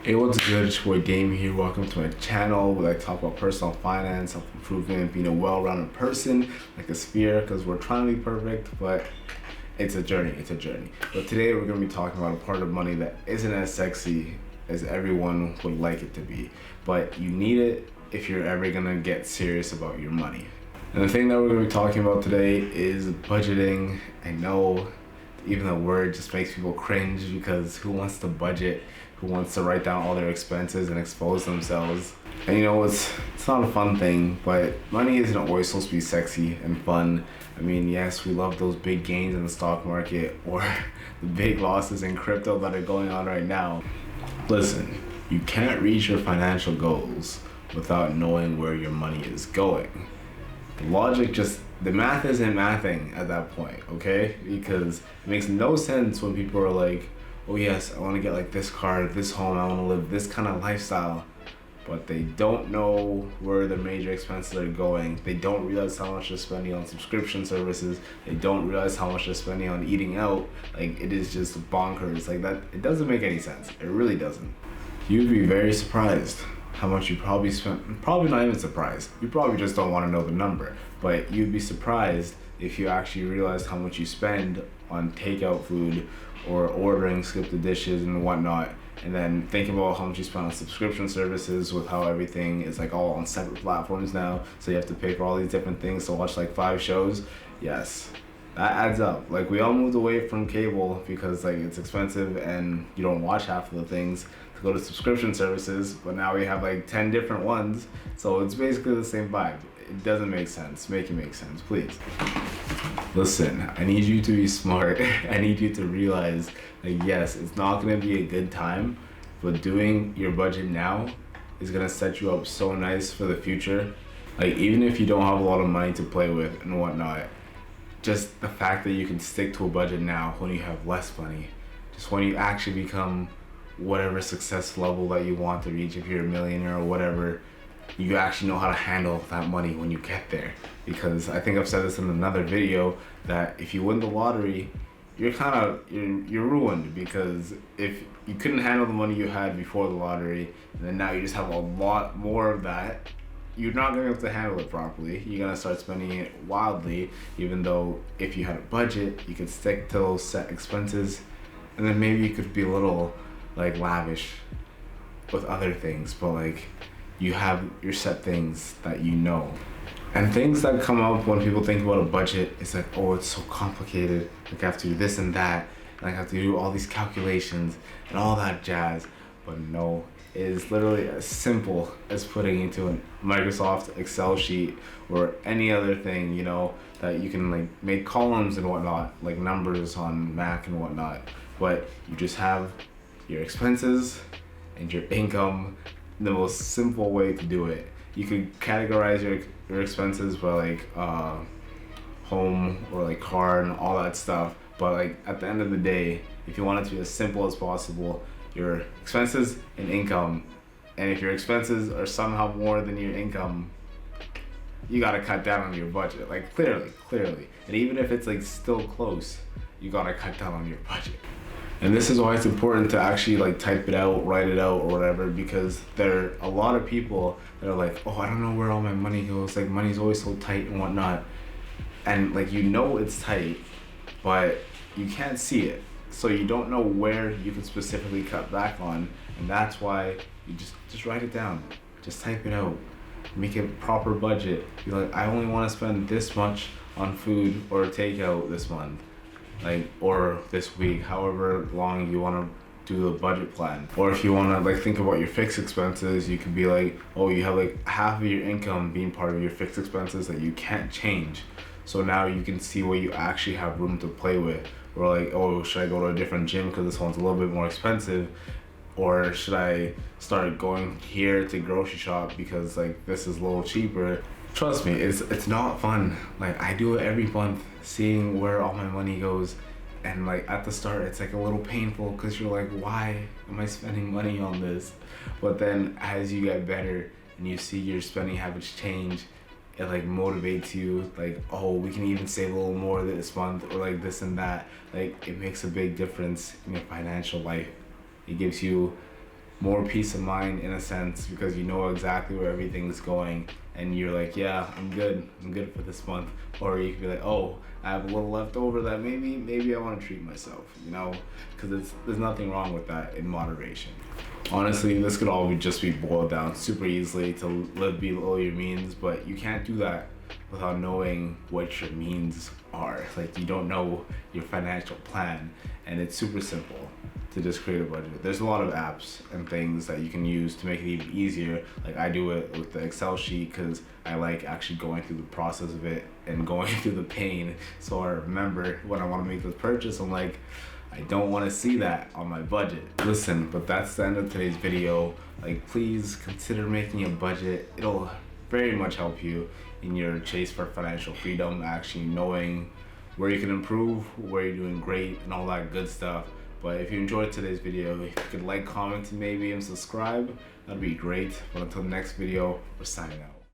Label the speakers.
Speaker 1: Hey, what's good? It's your boy Dame here. Welcome to my channel where I talk about personal finance, self-improvement, being a well-rounded person, like a sphere, because we're trying to be perfect, but it's a journey. It's a journey. But today we're going to be talking about a part of money that isn't as sexy as everyone would like it to be, but you need it if you're ever going to get serious about your money. And the thing that we're going to be talking about today is budgeting. I know even the word just makes people cringe because who wants to budget? Who wants to write down all their expenses and expose themselves? And you know, it's not a fun thing, but money isn't always supposed to be sexy and fun. I mean, yes, we love those big gains in the stock market or the big losses in crypto that are going on right now. Listen, you can't reach your financial goals without knowing where your money is going. The math isn't mathing at that point, okay? Because it makes no sense when people are like, oh yes, I want to get like this car, this home, I want to live this kind of lifestyle, but they don't know where their major expenses are going. They don't realize how much they're spending on subscription services. They don't realize how much they're spending on eating out. Like, it is just bonkers. Like that, it doesn't make any sense. It really doesn't. You'd be very surprised how much you probably spent. Probably not even surprised. You probably just don't want to know the number, but you'd be surprised if you actually realized how much you spend on takeout food or ordering skip the dishes and whatnot, and then think about how much you spend on subscription services with how everything is like all on separate platforms now, so you have to pay for all these different things to watch like 5 shows. Yes, that adds up. Like, we all moved away from cable because like it's expensive and you don't watch half of the things, to go to subscription services, but now we have like 10 different ones, so it's basically the same vibe. It doesn't make sense. Make it make sense, please. Listen, I need you to be smart. I need you to realize that yes, it's not gonna be a good time, but doing your budget now is gonna set you up so nice for the future. Like, even if you don't have a lot of money to play with and whatnot, just the fact that you can stick to a budget now when you have less money, just when you actually become whatever success level that you want to reach, if you're a millionaire or whatever, you actually know how to handle that money when you get there. Because I think I've said this in another video that if you win the lottery, you're ruined, because if you couldn't handle the money you had before the lottery and then now you just have a lot more of that, you're not going to be able to handle it properly. You're going to start spending it wildly, even though if you had a budget, you could stick to those set expenses, and then maybe you could be a little like lavish with other things, but like you have your set things that you know. And things that come up when people think about a budget is like, oh, it's so complicated. Like, I have to do this and that, and I have to do all these calculations and all that jazz. But no, it is literally as simple as putting into a Microsoft Excel sheet or any other thing, you know, that you can like make columns and whatnot, like numbers on Mac and whatnot. But you just have your expenses and your income. The most simple way to do it. You could categorize your expenses by like home or like car and all that stuff, but like at the end of the day, if you want it to be as simple as possible, your expenses and income, and if your expenses are somehow more than your income, you gotta cut down on your budget, like clearly, and even if it's like still close, you gotta cut down on your budget. And this is why it's important to actually like type it out, write it out or whatever, because there are a lot of people that are like, oh, I don't know where all my money goes. Like, money's always so tight and whatnot. And like, you know it's tight, but you can't see it. So you don't know where you can specifically cut back on. And that's why you just write it down. Just type it out. Make a proper budget. Be like, I only want to spend this much on food or takeout this month. Like, or this week, however long you want to do the budget plan. Or if you want to like think about your fixed expenses, you could be like, oh, you have like half of your income being part of your fixed expenses that you can't change. So now you can see where you actually have room to play with. Or like, oh, should I go to a different gym because this one's a little bit more expensive? Or should I start going here to grocery shop because like this is a little cheaper? Trust me, it's not fun. Like, I do it every month, seeing where all my money goes, and like at the start it's like a little painful because you're like, why am I spending money on this? But then as you get better and you see your spending habits change, it like motivates you, like, oh, we can even save a little more this month, or like this and that. Like, it makes a big difference in your financial life. It gives you more peace of mind in a sense, because you know exactly where everything's going and you're like, yeah, I'm good for this month. Or you could be like, oh, I have a little left over that maybe I want to treat myself, you know, because there's nothing wrong with that in moderation. Honestly, this could all just be boiled down super easily to live below your means, but you can't do that without knowing what your means are. Like, you don't know your financial plan, and it's super simple to just create a budget. There's a lot of apps and things that you can use to make it even easier. Like, I do it with the Excel sheet because I like actually going through the process of it and going through the pain. So I remember when I want to make this purchase, I'm like, I don't want to see that on my budget. Listen, but that's the end of today's video. Like, please consider making a budget. It'll very much help you in your chase for financial freedom, actually knowing where you can improve, where you're doing great, and all that good stuff. But if you enjoyed today's video, if you could like, comment, maybe, and subscribe, that'd be great. But until the next video, we're signing out.